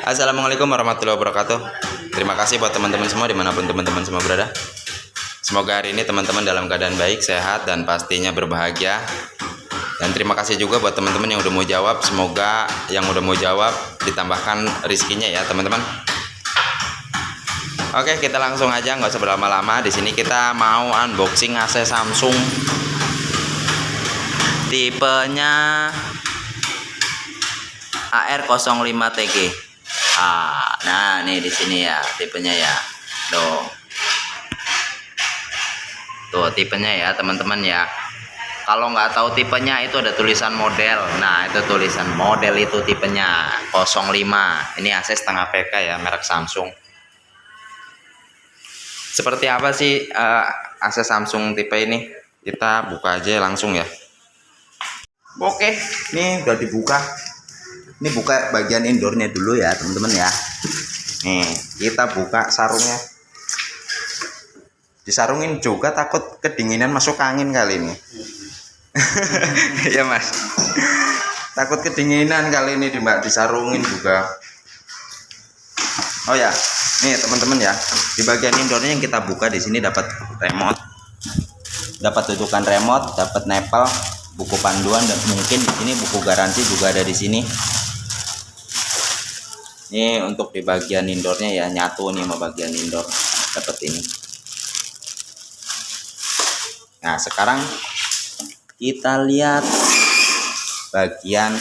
Assalamualaikum warahmatullahi wabarakatuh. Terima kasih buat teman-teman semua dimanapun teman-teman semua berada. Semoga hari ini teman-teman dalam keadaan baik, sehat, dan pastinya berbahagia. Dan terima kasih juga buat teman-teman yang udah mau jawab. Semoga yang udah mau jawab ditambahkan rezekinya ya teman-teman. Oke, kita langsung aja, nggak usah berlama-lama. Di sini kita mau unboxing AC Samsung tipenya AR05TG. Nah nih di sini ya tipenya ya. Tuh tipenya ya teman-teman ya. Kalau nggak tahu tipenya itu ada tulisan model. Nah itu tulisan model itu tipenya 05. Ini AC setengah PK ya, merek Samsung. Seperti apa sih AC Samsung tipe ini? Kita buka aja langsung ya. Oke, ini udah dibuka. Ini buka bagian indoornya dulu ya teman-teman ya. Nih kita buka sarungnya. Disarungin juga, takut kedinginan masuk angin kali ini. Ya mas, takut kedinginan kali ini mbak, disarungin juga. Oh ya, nih teman-teman ya, di bagian indoornya yang kita buka di sini dapat remote, dapat dudukan remote, dapat nepal, buku panduan, dan mungkin di sini buku garansi juga ada di sini. Ini untuk di bagian indoornya ya, nyatu nih sama bagian indoor, dapat ini. Nah sekarang kita lihat bagian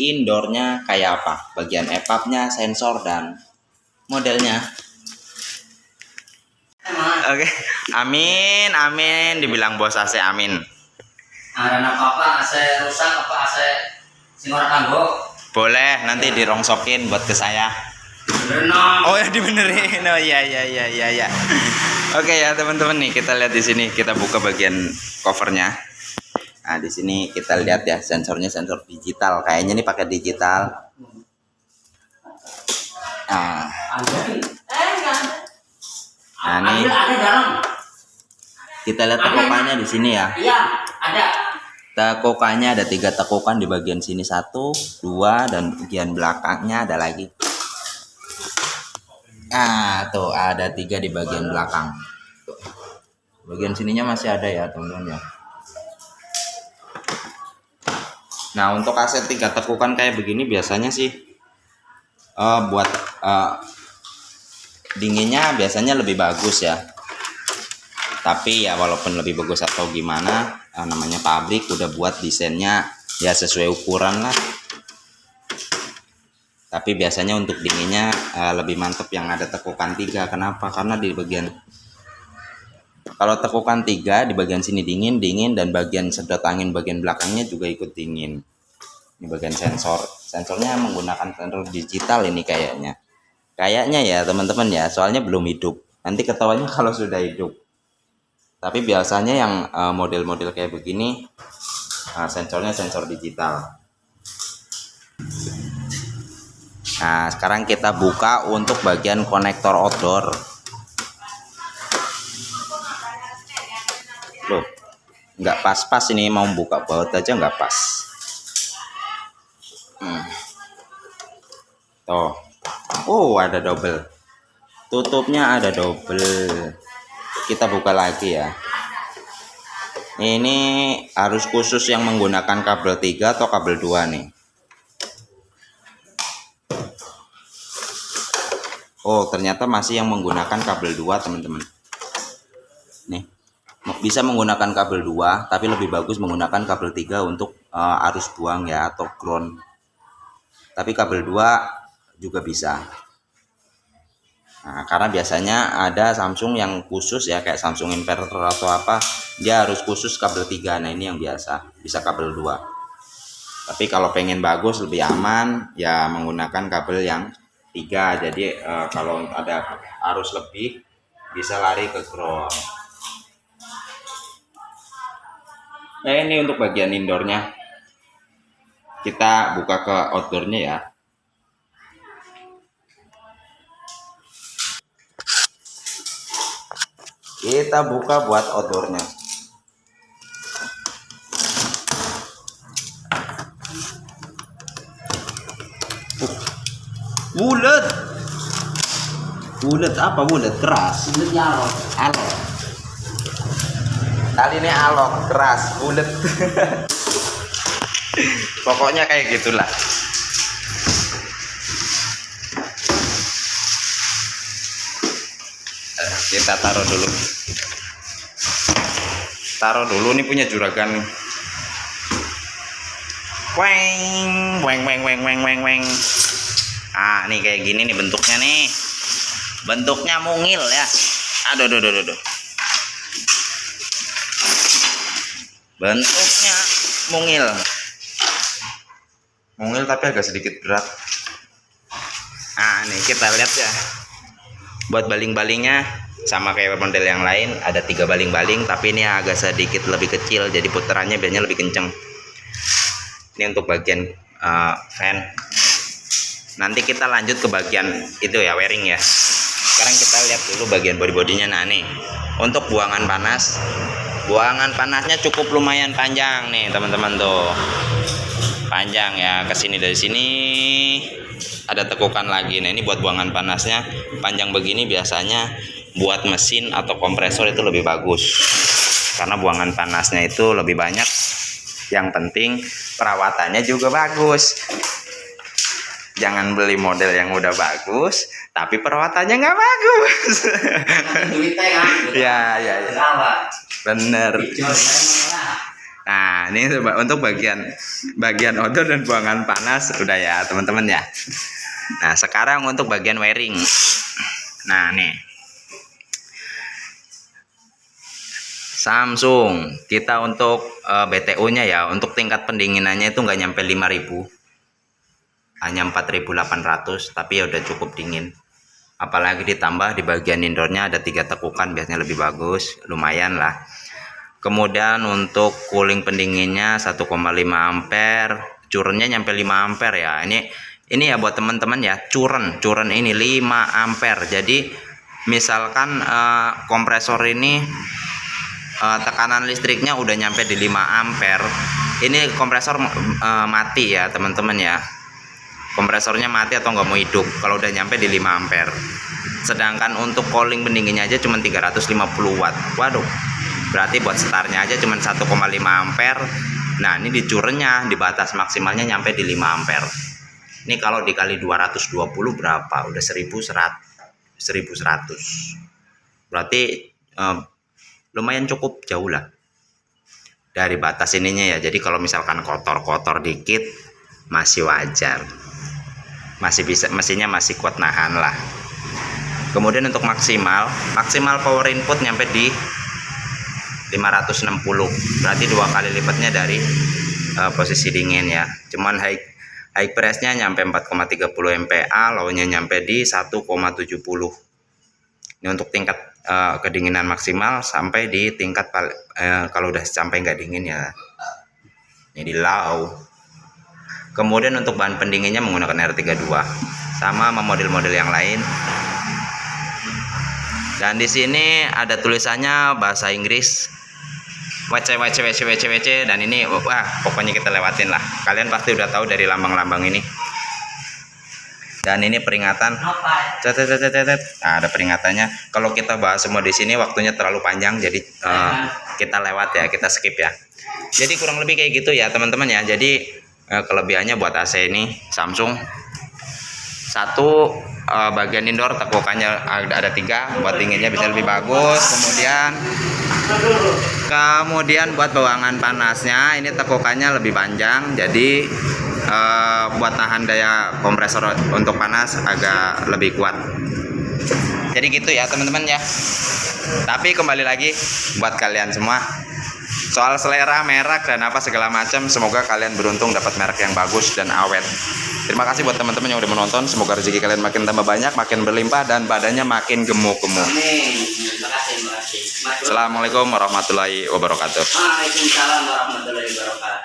indoornya kayak apa, bagian EPAP-nya, sensor, dan modelnya. Oke, amin amin, dibilang bos AC amin. Ada apa AC rusak apa AC sing ora kanggo? Boleh nanti dirongsokin buat ke saya. Oh ya dibenerin. Oh iya. Oke ya teman-teman, nih kita lihat di sini, kita buka bagian covernya. Nah di sini kita lihat ya, sensornya sensor digital, kayaknya nih pakai digital. Nah nih kita lihat tekukannya di sini ya. Iya ada. Tekukannya ada 3 tekukan di bagian sini, 1, 2, dan bagian belakangnya ada lagi. Nah tuh ada 3 di bagian belakang. Tuh. Bagian sininya masih ada ya teman-teman ya. Nah untuk AC 3 tekukan kayak begini biasanya sih buat dinginnya biasanya lebih bagus ya. Tapi ya walaupun lebih bagus atau gimana, namanya pabrik udah buat desainnya ya sesuai ukuran lah. Tapi biasanya untuk dinginnya lebih mantep yang ada tekukan 3. Kenapa? Karena di bagian, kalau tekukan 3 di bagian sini dingin, dan bagian sedot angin bagian belakangnya juga ikut dingin. Ini bagian sensornya menggunakan sensor digital ini kayaknya ya teman-teman ya, soalnya belum hidup, nanti ketawanya kalau sudah hidup. Tapi biasanya yang model-model kayak begini sensornya sensor digital. Nah sekarang kita buka untuk bagian konektor outdoor. Loh nggak pas-pas ini, mau buka baut aja nggak pas. Tuh, oh ada double, tutupnya ada double. Kita buka lagi ya. Ini harus khusus yang menggunakan kabel 3 atau kabel 2 nih. Oh ternyata masih yang menggunakan kabel 2 teman-teman. Nih bisa menggunakan kabel 2, tapi lebih bagus menggunakan kabel 3 untuk arus buang ya, atau ground. Tapi kabel 2 juga bisa. Nah, karena biasanya ada Samsung yang khusus ya, kayak Samsung inverter atau apa, dia harus khusus kabel 3. Nah ini yang biasa, bisa kabel 2. Tapi kalau pengen bagus, lebih aman ya menggunakan kabel yang 3. Jadi kalau ada arus lebih bisa lari ke ground. Nah ini untuk bagian indoornya. Kita buka ke outdoornya ya. Kita buka buat outdoornya. Bulat. Bulat apa bulat? Keras. Bulatnya alot. Alot. Tali ini alot, keras, bulat. Pokoknya kayak gitulah. Kita taruh dulu. Taruh dulu, nih punya juragan nih. Weng, weng, weng, weng, weng, weng, weng. Ah, nih kayak gini nih bentuknya nih. Bentuknya mungil ya. Aduh, aduh, aduh, aduh. Bentuknya mungil. Mungil tapi agak sedikit berat. Ah, nih kita lihat ya. Buat baling-balingnya sama kayak model yang lain, ada 3 baling-baling, tapi ini agak sedikit lebih kecil, jadi putarannya biasanya lebih kenceng. Ini untuk bagian fan. Nanti kita lanjut ke bagian itu ya, wiring ya. Sekarang kita lihat dulu bagian body-bodinya. Nah nih, untuk buangan panas, buangan panasnya cukup lumayan panjang nih teman-teman tuh, panjang ya, kesini dari sini ada tekukan lagi. Nah ini buat buangan panasnya panjang begini, biasanya buat mesin atau kompresor itu lebih bagus karena buangan panasnya itu lebih banyak. Yang penting perawatannya juga bagus. Jangan beli model yang udah bagus tapi perawatannya nggak bagus. Duitnya kan. Ya. Bener. Nah ini untuk bagian odor dan buangan panas udah ya teman-teman ya. Nah sekarang untuk bagian wiring. Nah nih Samsung kita untuk BTU nya ya, untuk tingkat pendinginannya itu nggak nyampe 5.000, hanya 4.800, tapi ya udah cukup dingin. Apalagi ditambah di bagian indoornya ada 3 tekukan, biasanya lebih bagus, lumayan lah. Kemudian untuk cooling pendinginnya 1,5 ampere, curennya nyampe 5 ampere ya. Ini ya buat teman-teman ya, curen ini 5 ampere. Jadi misalkan kompresor ini tekanan listriknya udah nyampe di 5 ampere, ini kompresor mati ya teman-teman ya. Kompresornya mati atau nggak mau hidup kalau udah nyampe di 5 ampere. Sedangkan untuk cooling pendinginnya aja cuma 350 watt. Waduh, berarti buat startnya aja cuma 1,5 ampere. Nah ini di curennya di batas maksimalnya nyampe di 5 ampere. Ini kalau dikali 220 berapa? Udah 1100. Berarti lumayan cukup jauh lah dari batas ininya ya. Jadi kalau misalkan kotor-kotor dikit masih wajar, masih bisa, mesinnya masih kuat nahan lah. Kemudian untuk maksimal power input nyampe di 560, berarti 2 kali lipatnya dari posisi dingin ya. Cuman high press nya nyampe 4,30 MPa, low nya nyampe di 1,70. Ini untuk tingkat kedinginan maksimal sampai di tingkat kalau udah sampai nggak dingin ya ini di low. Kemudian untuk bahan pendinginnya menggunakan R32 sama model-model yang lain. Dan di sini ada tulisannya bahasa Inggris WC, dan ini wah pokoknya kita lewatin lah. Kalian pasti udah tahu dari lambang-lambang ini. Dan ini peringatan, nah, ada peringatannya. Kalau kita bahas semua di sini waktunya terlalu panjang, jadi kita lewat ya, kita skip ya. Jadi kurang lebih kayak gitu ya teman-teman ya. Jadi kelebihannya buat AC ini Samsung, satu bagian indoor tekukannya ada 3, buat dinginnya bisa lebih bagus. Kemudian buat buangan panasnya ini tekukannya lebih panjang, jadi buat tahan daya kompresor untuk panas agak lebih kuat. Jadi gitu ya teman-teman ya. Tapi kembali lagi buat kalian semua, soal selera merek dan apa segala macam, semoga kalian beruntung dapat merek yang bagus dan awet. Terima kasih buat teman-teman yang udah menonton. Semoga rezeki kalian makin tambah banyak, makin berlimpah, dan badannya makin gemuk-gemuk. Terima kasih. Assalamualaikum warahmatullahi wabarakatuh. Waalaikumsalam warahmatullahi wabarakatuh.